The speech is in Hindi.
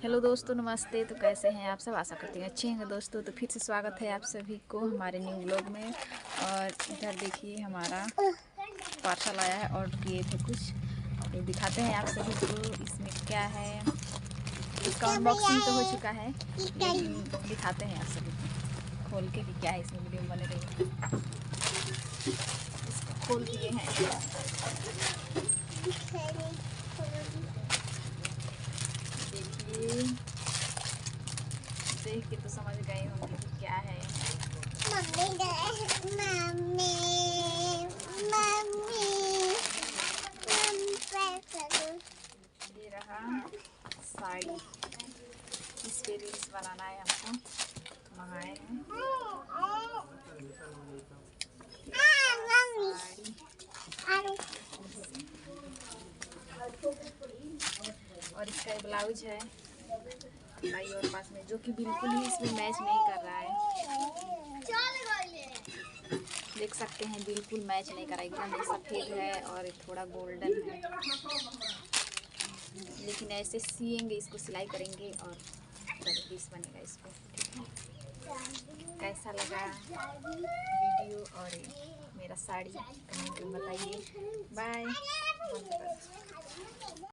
हेलो दोस्तों, नमस्ते। तो कैसे हैं आप सब? आशा करती हैं अच्छे हैं दोस्तों। तो फिर से स्वागत है आप सभी को हमारे न्यू व्लॉग में। और इधर देखिए हमारा पार्सल आया है, ऑर्डर किए थे कुछ, तो दिखाते हैं आप सभी को इसमें क्या है। इसका अनबॉक्सिंग तो हो चुका है, लेकिन दिखाते हैं आप सभी को खोल के कि क्या है इसमें। वीडियो बने रही, इसको खोल दिए हैं। देखिए, देख के तो समझ गए होंगे कि क्या है। मम्मी मम्मी मम्मी ये रहा साड़ी। इस पे रील्स बनाना है हमको, तो मंगाए हैं साड़ी। और इसका ब्लाउज है भाई और पास में, जो कि बिल्कुल ही इसमें मैच नहीं कर रहा है। देख सकते हैं बिल्कुल मैच नहीं कर रहा है, एकदम सफ़ेद है और थोड़ा गोल्डन है। लेकिन ऐसे सिएंगे, इसको सिलाई करेंगे और पीस बनेगा इसको। कैसा लगा वीडियो और मेरा साड़ी कमेंट में बताइए। बाय।